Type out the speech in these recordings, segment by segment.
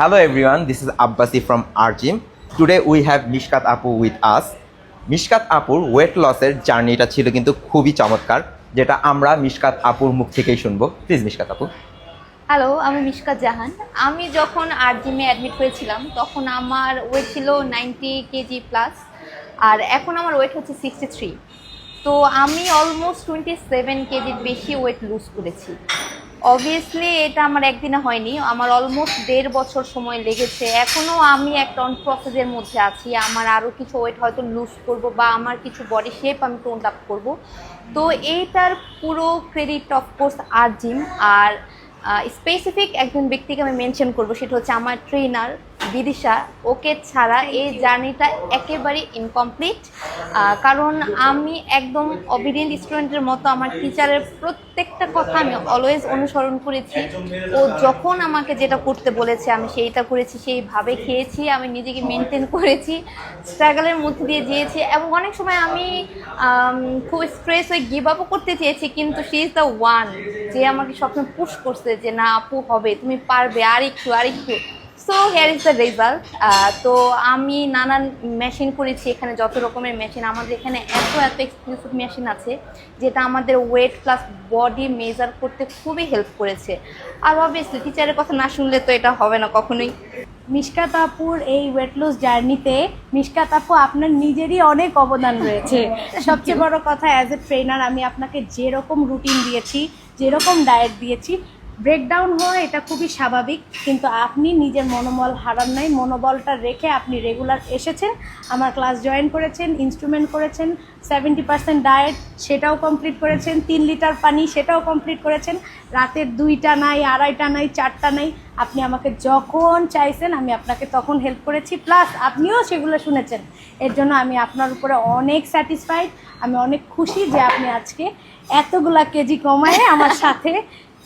Hello everyone, this is Abbasi from Arjim. Today we have Mishkat Apu with us. Mishkat আপুর wait লসের জার্নিটা ছিল কিন্তু খুবই চমৎকার, যেটা আমরা মিশকাত আপুর মুখ থেকেই শুনবো। প্লিজ মিশকাত আপু। হ্যালো, আমি মিশকাত জাহান। আমি যখন আরজিমে অ্যাডমিট হয়েছিলাম তখন আমার ওয়েট ছিল 90 কেজি প্লাস, আর এখন আমার ওয়েট হচ্ছে 63। তো আমি অলমোস্ট 27 কেজির বেশি ওয়েট লুজ করেছি। অবভিয়াসলি এটা আমার একদিনে হয়নি, আমার অলমোস্ট 1.5 বছর সময় লেগেছে। এখনও আমি একটা অন প্রসেসের মধ্যে আছি। আমার আরও কিছু ওয়েট হয়তো লুজ করব বা আমার কিছু বডি শেপ আমি টোন আপ করব। তো এইটার পুরো ক্রেডিট অফকোর্স আরজিম, আর স্পেসিফিক একজন ব্যক্তিকে আমি মেনশন করবো, সেটা হচ্ছে আমার ট্রেনার বিদিশা। ওকে ছাড়া এই জার্নিটা একেবারে ইনকমপ্লিট, কারণ আমি একদম অবিডিয়েন্ট স্টুডেন্টের মতো আমার টিচারের প্রত্যেকটা কথা আমি অলওয়েজ অনুসরণ করেছি। ও যখন আমাকে যেটা করতে বলেছে আমি সেইটা করেছি, সেইভাবে খেয়েছি, আমি নিজেকে মেনটেন করেছি, স্ট্রাগলের মধ্যে দিয়ে যেয়েছি, এবং অনেক সময় আমি খুব স্ট্রেস হয়ে গিভ আপও করতে চেয়েছি, কিন্তু শি ইজ দ্য ওয়ান যে আমাকে সবসময় পুশ করছে যে না আপু হবে, তুমি পারবে, আর একটু। So here is the result. তো আমি নানান মেশিন করেছি, এখানে যত রকমের মেশিন, আমাদের এখানে এত এক্সক্লুসিভ মেশিন আছে যেটা আমাদের ওয়েট প্লাস বডি মেজার করতে খুবই হেল্প করেছে। আর অবভিয়াসলি টিচারের কথা না শুনলে তো এটা হবে না কখনোই। মিশকাত আপুর এই ওয়েট লস জার্নিতে মিশকাত আপু আপনার নিজেরই অনেক অবদান রয়েছে। সবচেয়ে বড় কথা, অ্যাজ এ ট্রেনার আমি আপনাকে যেরকম রুটিন দিয়েছি, যেরকম ডায়েট দিয়েছি, ব্রেকডাউন হয় এটা খুবই স্বাভাবিক, কিন্তু আপনি নিজের মনোবল হারান নাই। মনোবলটা রেখে আপনি রেগুলার এসেছেন, আমার ক্লাস জয়েন করেছেন, ইনস্ট্রুমেন্ট করেছেন, 70% ডায়েট সেটাও কমপ্লিট করেছেন, 3 লিটার পানি সেটাও কমপ্লিট করেছেন, রাতের 2টা নাই, 2:30টা নাই, 4টা নাই, আপনি আমাকে যখন চাইছেন আমি আপনাকে তখন হেল্প করেছি, প্লাস আপনিও সেগুলো শুনেছেন। এর জন্য আমি আপনার উপরে অনেক স্যাটিসফাইড। আমি অনেক খুশি যে আপনি আজকে এতগুলা কেজি কমায় আমার সাথে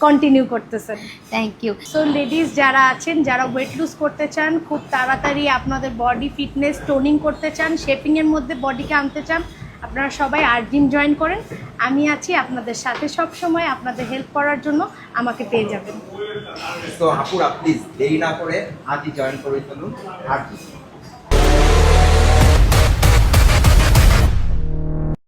কন্টিনিউ করতেছেন। Thank you. সো লেডিস যারা আছেন, যারা ওয়েট লুজ করতে চান, খুব তাড়াতাড়ি আপনাদের বডি ফিটনেস টোনিং করতে চান, শেপিংয়ের মধ্যে বডিকে আনতে চান, আপনারা সবাই আরজিম জয়েন করেন। আমি আছি আপনাদের সাথে সব সময়, আপনাদের হেল্প করার জন্য আমাকে পেয়ে যাবেন। তো আপুরা প্লিজ দেরি না করে আজই জয়েন করে ফেলুন আরজিম।